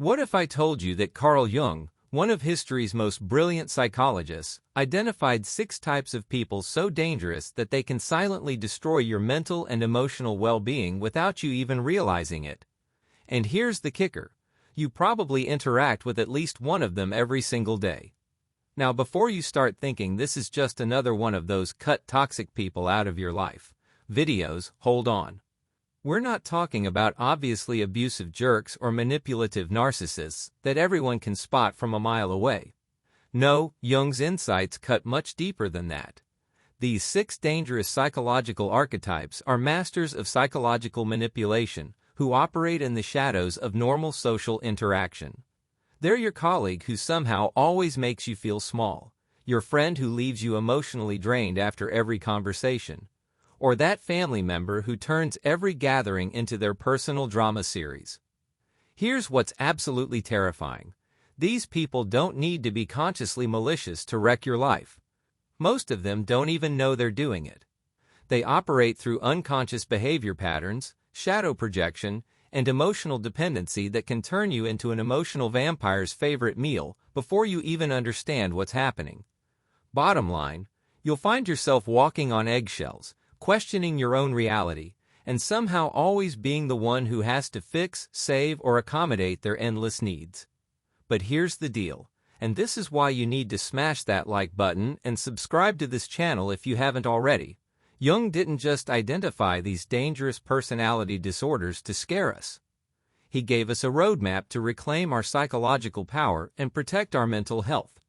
What if I told you that Carl Jung, one of history's most brilliant psychologists, identified 6 types of people so dangerous that they can silently destroy your mental and emotional well-being without you even realizing it? And here's the kicker. You probably interact with at least one of them every single day. Now, before you start thinking this is just another one of those cut toxic people out of your life videos, hold on. We're not talking about obviously abusive jerks or manipulative narcissists that everyone can spot from a mile away. No, Jung's insights cut much deeper than that. These 6 dangerous psychological archetypes are masters of psychological manipulation who operate in the shadows of normal social interaction. They're your colleague who somehow always makes you feel small, your friend who leaves you emotionally drained after every conversation, or that family member who turns every gathering into their personal drama series. Here's what's absolutely terrifying. These people don't need to be consciously malicious to wreck your life. Most of them don't even know they're doing it. They operate through unconscious behavior patterns, shadow projection, and emotional dependency that can turn you into an emotional vampire's favorite meal before you even understand what's happening. Bottom line, you'll find yourself walking on eggshells, questioning your own reality, and somehow always being the one who has to fix, save, or accommodate their endless needs. But here's the deal, and this is why you need to smash that like button and subscribe to this channel if you haven't already. Jung didn't just identify these dangerous personality disorders to scare us. He gave us a roadmap to reclaim our psychological power and protect our mental health.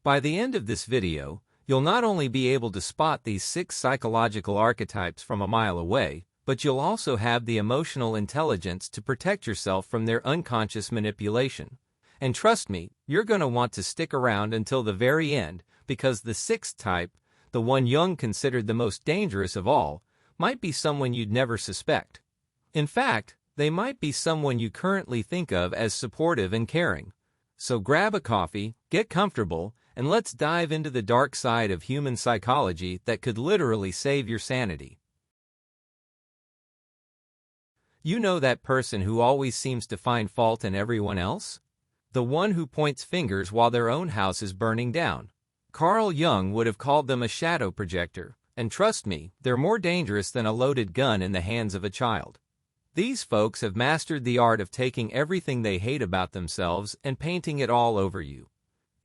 By the end of this video, you'll not only be able to spot these 6 psychological archetypes from a mile away, but you'll also have the emotional intelligence to protect yourself from their unconscious manipulation. And trust me, you're going to want to stick around until the very end, because the 6th type, the one Jung considered the most dangerous of all, might be someone you'd never suspect. In fact, they might be someone you currently think of as supportive and caring. So grab a coffee, get comfortable, and let's dive into the dark side of human psychology that could literally save your sanity. You know that person who always seems to find fault in everyone else? The one who points fingers while their own house is burning down. Carl Jung would have called them a shadow projector, and trust me, they're more dangerous than a loaded gun in the hands of a child. These folks have mastered the art of taking everything they hate about themselves and painting it all over you.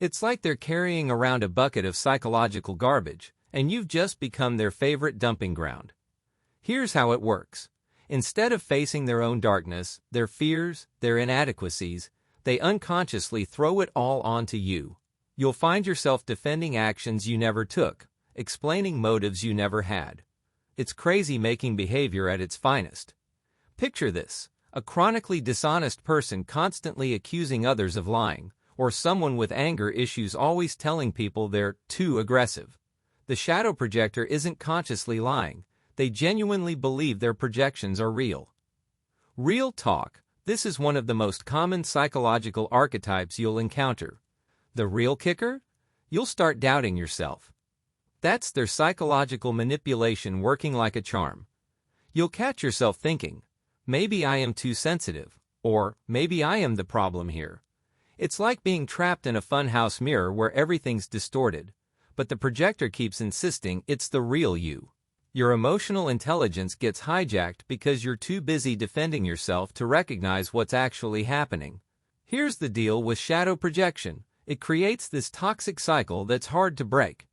It's like they're carrying around a bucket of psychological garbage, and you've just become their favorite dumping ground. Here's how it works. Instead of facing their own darkness, their fears, their inadequacies, they unconsciously throw it all onto you. You'll find yourself defending actions you never took, explaining motives you never had. It's crazy-making behavior at its finest. Picture this: a chronically dishonest person constantly accusing others of lying, or someone with anger issues always telling people they're too aggressive. The shadow projector isn't consciously lying. They genuinely believe their projections are real. Real talk, this is one of the most common psychological archetypes you'll encounter. The real kicker? You'll start doubting yourself. That's their psychological manipulation working like a charm. You'll catch yourself thinking, maybe I am too sensitive, or maybe I am the problem here. It's like being trapped in a funhouse mirror where everything's distorted, but the projector keeps insisting it's the real you. Your emotional intelligence gets hijacked because you're too busy defending yourself to recognize what's actually happening. Here's the deal with shadow projection. It creates this toxic cycle that's hard to break.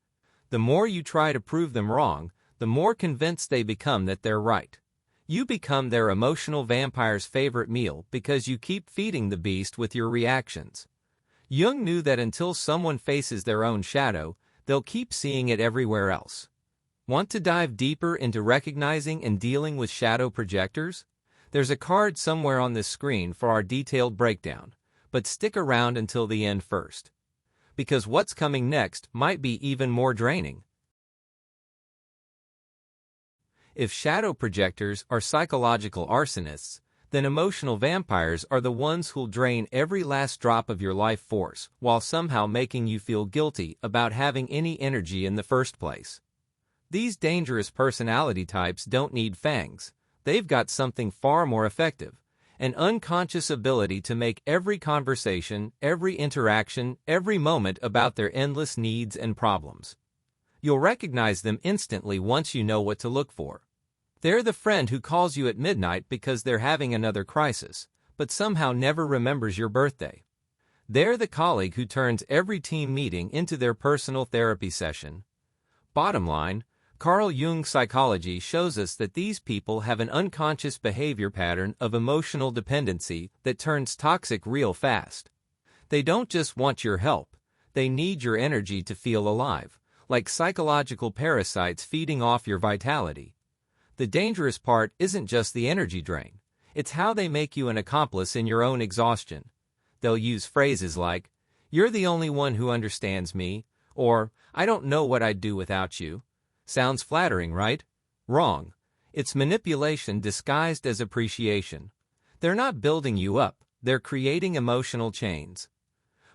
The more you try to prove them wrong, the more convinced they become that they're right. You become their emotional vampire's favorite meal because you keep feeding the beast with your reactions. Jung knew that until someone faces their own shadow, they'll keep seeing it everywhere else. Want to dive deeper into recognizing and dealing with shadow projectors? There's a card somewhere on this screen for our detailed breakdown, but stick around until the end first. Because what's coming next might be even more draining. If shadow projectors are psychological arsonists, then emotional vampires are the ones who'll drain every last drop of your life force while somehow making you feel guilty about having any energy in the first place. These dangerous personality types don't need fangs. They've got something far more effective, an unconscious ability to make every conversation, every interaction, every moment about their endless needs and problems. You'll recognize them instantly once you know what to look for. They're the friend who calls you at midnight because they're having another crisis, but somehow never remembers your birthday. They're the colleague who turns every team meeting into their personal therapy session. Bottom line, Carl Jung's psychology shows us that these people have an unconscious behavior pattern of emotional dependency that turns toxic real fast. They don't just want your help, they need your energy to feel alive, like psychological parasites feeding off your vitality. The dangerous part isn't just the energy drain, it's how they make you an accomplice in your own exhaustion. They'll use phrases like, "You're the only one who understands me," or "I don't know what I'd do without you." Sounds flattering, right? Wrong. It's manipulation disguised as appreciation. They're not building you up, they're creating emotional chains.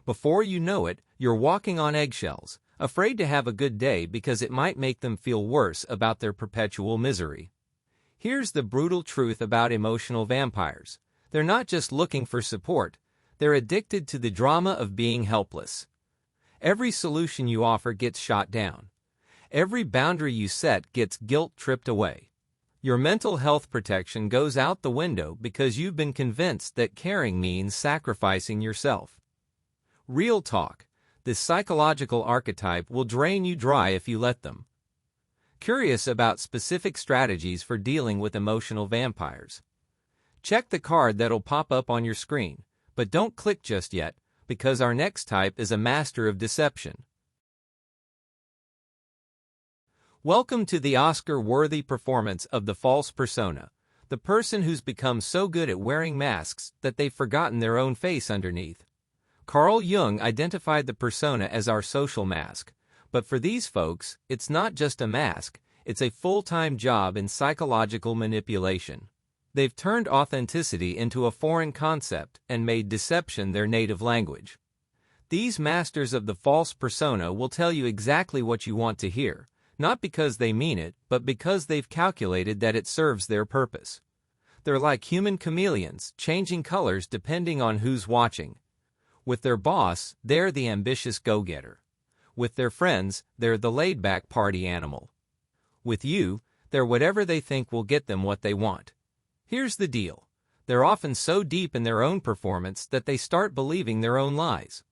Before you know it, you're walking on eggshells, afraid to have a good day because it might make them feel worse about their perpetual misery. Here's the brutal truth about emotional vampires. They're not just looking for support, they're addicted to the drama of being helpless. Every solution you offer gets shot down. Every boundary you set gets guilt-tripped away. Your mental health protection goes out the window because you've been convinced that caring means sacrificing yourself. Real talk, this psychological archetype will drain you dry if you let them. Curious about specific strategies for dealing with emotional vampires? Check the card that'll pop up on your screen, but don't click just yet, because our next type is a master of deception. Welcome to the Oscar-worthy performance of the false persona, the person who's become so good at wearing masks that they've forgotten their own face underneath. Carl Jung identified the persona as our social mask, but for these folks, it's not just a mask, it's a full-time job in psychological manipulation. They've turned authenticity into a foreign concept and made deception their native language. These masters of the false persona will tell you exactly what you want to hear, not because they mean it, but because they've calculated that it serves their purpose. They're like human chameleons, changing colors depending on who's watching. With their boss, they're the ambitious go-getter. With their friends, they're the laid-back party animal. With you, they're whatever they think will get them what they want. Here's the deal. They're often so deep in their own performance that they start believing their own lies.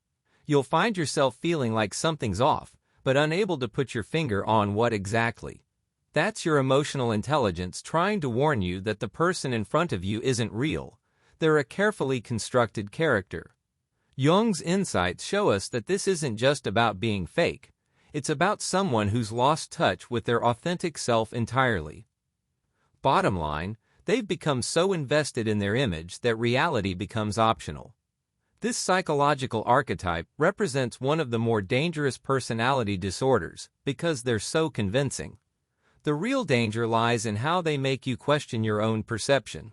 You'll find yourself feeling like something's off, but unable to put your finger on what exactly. That's your emotional intelligence trying to warn you that the person in front of you isn't real. They're a carefully constructed character. Jung's insights show us that this isn't just about being fake. It's about someone who's lost touch with their authentic self entirely. Bottom line, they've become so invested in their image that reality becomes optional. This psychological archetype represents one of the more dangerous personality disorders because they're so convincing. The real danger lies in how they make you question your own perception.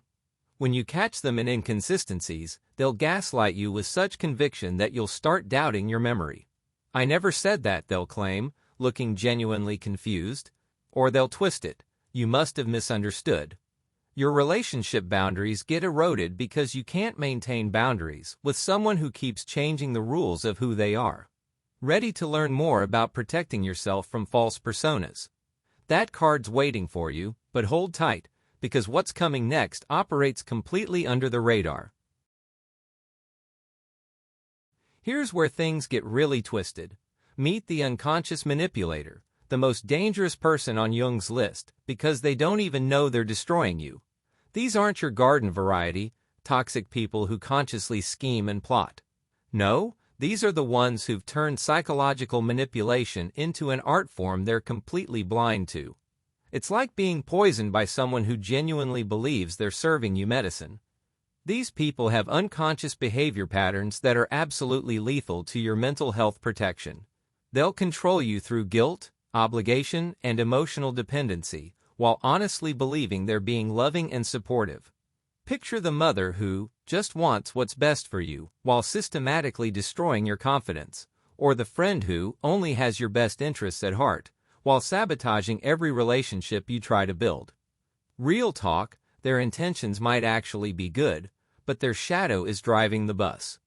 When you catch them in inconsistencies, they'll gaslight you with such conviction that you'll start doubting your memory. "I never said that," they'll claim, looking genuinely confused. Or they'll twist it, "You must have misunderstood." Your relationship boundaries get eroded because you can't maintain boundaries with someone who keeps changing the rules of who they are. Ready to learn more about protecting yourself from false personas? That card's waiting for you, but hold tight, because what's coming next operates completely under the radar. Here's where things get really twisted. Meet the unconscious manipulator, the most dangerous person on Jung's list, because they don't even know they're destroying you. These aren't your garden variety, toxic people who consciously scheme and plot. No, these are the ones who've turned psychological manipulation into an art form they're completely blind to. It's like being poisoned by someone who genuinely believes they're serving you medicine. These people have unconscious behavior patterns that are absolutely lethal to your mental health protection. They'll control you through guilt, obligation, and emotional dependency, while honestly believing they're being loving and supportive. Picture the mother who just wants what's best for you, while systematically destroying your confidence, or the friend who only has your best interests at heart, while sabotaging every relationship you try to build. Real talk, their intentions might actually be good, but their shadow is driving the bus.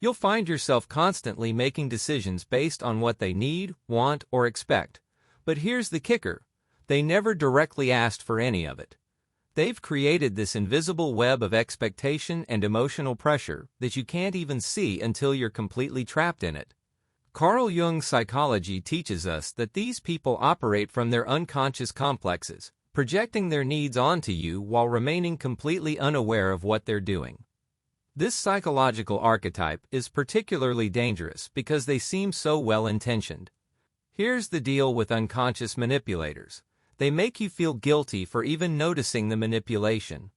You'll find yourself constantly making decisions based on what they need, want, or expect. But here's the kicker: they never directly asked for any of it. They've created this invisible web of expectation and emotional pressure that you can't even see until you're completely trapped in it. Carl Jung's psychology teaches us that these people operate from their unconscious complexes, projecting their needs onto you while remaining completely unaware of what they're doing. This psychological archetype is particularly dangerous because they seem so well-intentioned. Here's the deal with unconscious manipulators: they make you feel guilty for even noticing the manipulation.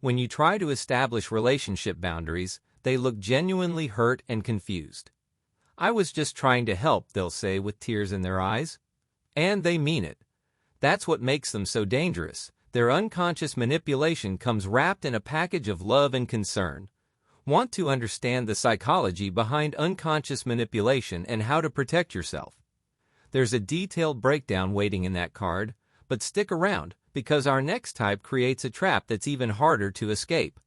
When you try to establish relationship boundaries, they look genuinely hurt and confused. "I was just trying to help," they'll say with tears in their eyes. And they mean it. That's what makes them so dangerous. Their unconscious manipulation comes wrapped in a package of love and concern. Want to understand the psychology behind unconscious manipulation and how to protect yourself? There's a detailed breakdown waiting in that card, but stick around, because our next type creates a trap that's even harder to escape.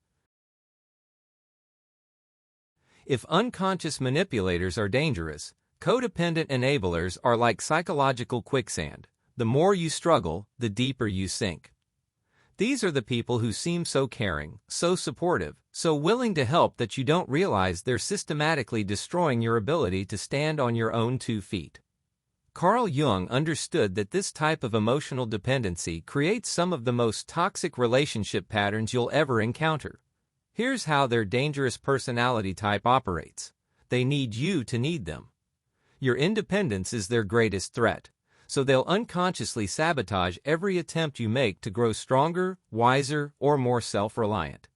If unconscious manipulators are dangerous, codependent enablers are like psychological quicksand. The more you struggle, the deeper you sink. These are the people who seem so caring, so supportive, so willing to help that you don't realize they're systematically destroying your ability to stand on your own 2 feet. Carl Jung understood that this type of emotional dependency creates some of the most toxic relationship patterns you'll ever encounter. Here's how their dangerous personality type operates. They need you to need them. Your independence is their greatest threat, so they'll unconsciously sabotage every attempt you make to grow stronger, wiser, or more self-reliant.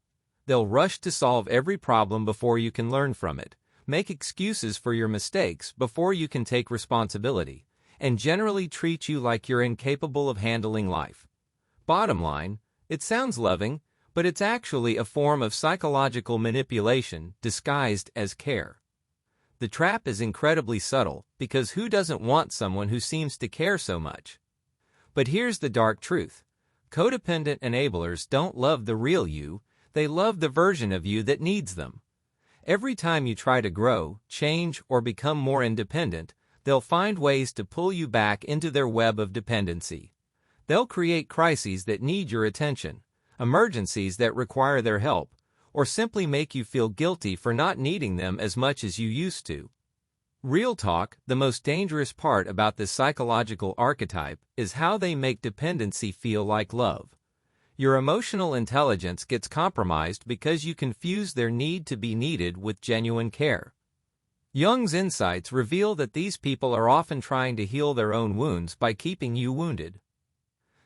They'll rush to solve every problem before you can learn from it, make excuses for your mistakes before you can take responsibility, and generally treat you like you're incapable of handling life. Bottom line, it sounds loving, but it's actually a form of psychological manipulation disguised as care. The trap is incredibly subtle, because who doesn't want someone who seems to care so much? But here's the dark truth: codependent enablers don't love the real you, they love the version of you that needs them. Every time you try to grow, change, or become more independent, they'll find ways to pull you back into their web of dependency. They'll create crises that need your attention, emergencies that require their help, or simply make you feel guilty for not needing them as much as you used to. Real talk, the most dangerous part about this psychological archetype is how they make dependency feel like love. Your emotional intelligence gets compromised because you confuse their need to be needed with genuine care. Jung's insights reveal that these people are often trying to heal their own wounds by keeping you wounded.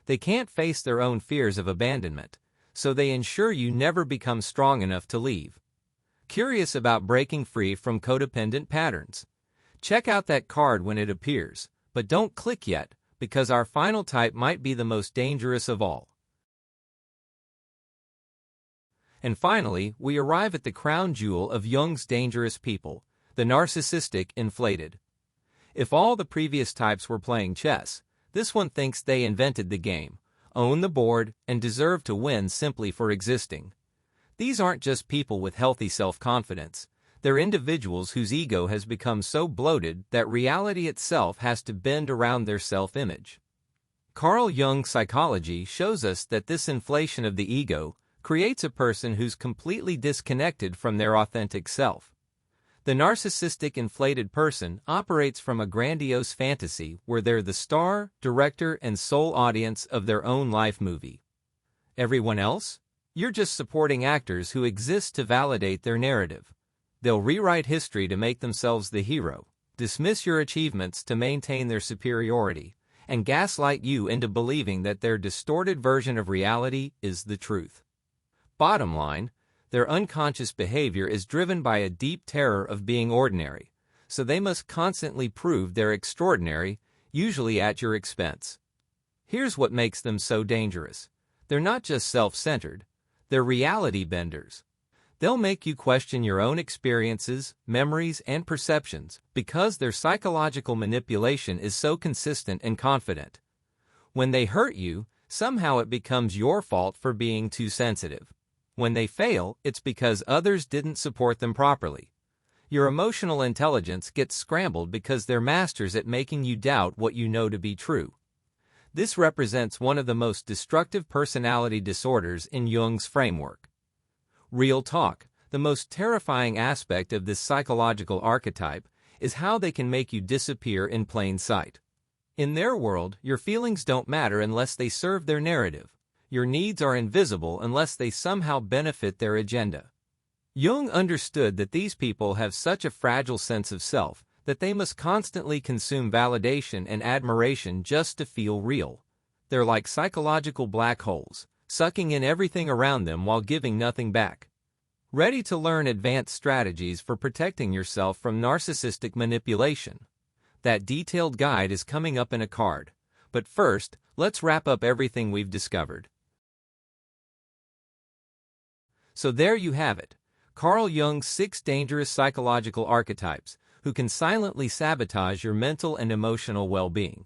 They can't face their own fears of abandonment, so they ensure you never become strong enough to leave. Curious about breaking free from codependent patterns? Check out that card when it appears, but don't click yet, because our final type might be the most dangerous of all. And finally, we arrive at the crown jewel of Jung's dangerous people, the narcissistic inflated. If all the previous types were playing chess, this one thinks they invented the game, own the board, and deserve to win simply for existing. These aren't just people with healthy self-confidence. They're individuals whose ego has become so bloated that reality itself has to bend around their self-image. Carl Jung's psychology shows us that this inflation of the ego creates a person who's completely disconnected from their authentic self. The narcissistic inflated person operates from a grandiose fantasy where they're the star, director, and sole audience of their own life movie. Everyone else? You're just supporting actors who exist to validate their narrative. They'll rewrite history to make themselves the hero, dismiss your achievements to maintain their superiority, and gaslight you into believing that their distorted version of reality is the truth. Bottom line, their unconscious behavior is driven by a deep terror of being ordinary, so they must constantly prove they're extraordinary, usually at your expense. Here's what makes them so dangerous. They're not just self-centered, they're reality benders. They'll make you question your own experiences, memories, and perceptions because their psychological manipulation is so consistent and confident. When they hurt you, somehow it becomes your fault for being too sensitive. When they fail, it's because others didn't support them properly. Your emotional intelligence gets scrambled because they're masters at making you doubt what you know to be true. This represents one of the most destructive personality disorders in Jung's framework. Real talk, the most terrifying aspect of this psychological archetype is how they can make you disappear in plain sight. In their world, your feelings don't matter unless they serve their narrative. Your needs are invisible unless they somehow benefit their agenda. Jung understood that these people have such a fragile sense of self that they must constantly consume validation and admiration just to feel real. They're like psychological black holes, sucking in everything around them while giving nothing back. Ready to learn advanced strategies for protecting yourself from narcissistic manipulation? That detailed guide is coming up in a card. But first, let's wrap up everything we've discovered. So there you have it, Carl Jung's 6 dangerous psychological archetypes who can silently sabotage your mental and emotional well-being.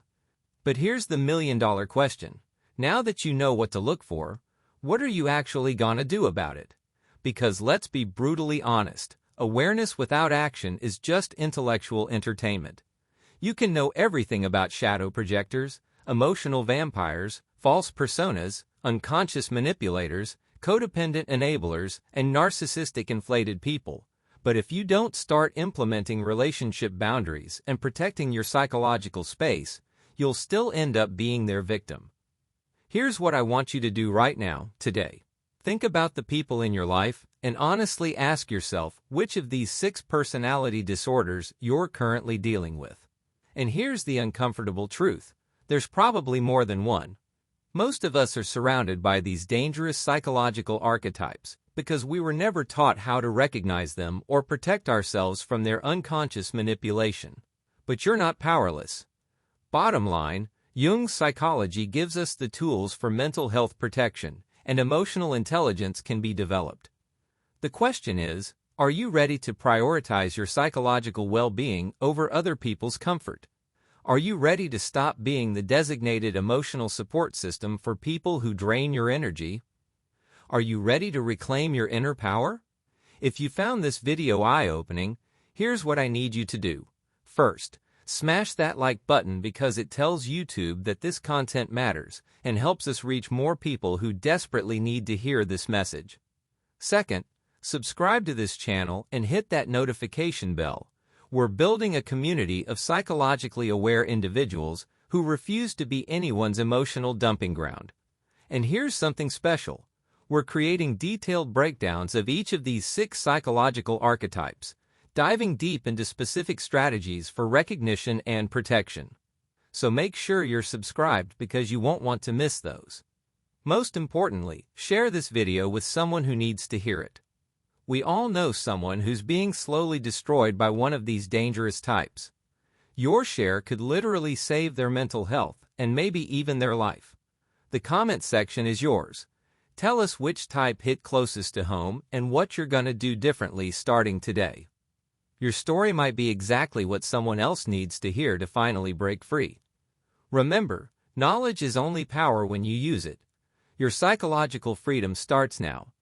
But here's the million-dollar question. Now that you know what to look for, what are you actually gonna do about it? Because let's be brutally honest, awareness without action is just intellectual entertainment. You can know everything about shadow projectors, emotional vampires, false personas, unconscious manipulators, codependent enablers, and narcissistic inflated people. But if you don't start implementing relationship boundaries and protecting your psychological space, you'll still end up being their victim. Here's what I want you to do right now, today. Think about the people in your life and honestly ask yourself which of these 6 personality disorders you're currently dealing with. And here's the uncomfortable truth. There's probably more than one. Most of us are surrounded by these dangerous psychological archetypes because we were never taught how to recognize them or protect ourselves from their unconscious manipulation. But you're not powerless. Bottom line, Jung's psychology gives us the tools for mental health protection, and emotional intelligence can be developed. The question is, are you ready to prioritize your psychological well-being over other people's comfort? Are you ready to stop being the designated emotional support system for people who drain your energy? Are you ready to reclaim your inner power? If you found this video eye-opening, here's what I need you to do. First, smash that like button because it tells YouTube that this content matters and helps us reach more people who desperately need to hear this message. Second, subscribe to this channel and hit that notification bell. We're building a community of psychologically aware individuals who refuse to be anyone's emotional dumping ground. And here's something special. We're creating detailed breakdowns of each of these 6 psychological archetypes, diving deep into specific strategies for recognition and protection. So make sure you're subscribed because you won't want to miss those. Most importantly, share this video with someone who needs to hear it. We all know someone who's being slowly destroyed by one of these dangerous types. Your share could literally save their mental health and maybe even their life. The comment section is yours. Tell us which type hit closest to home and what you're gonna do differently starting today. Your story might be exactly what someone else needs to hear to finally break free. Remember, knowledge is only power when you use it. Your psychological freedom starts now,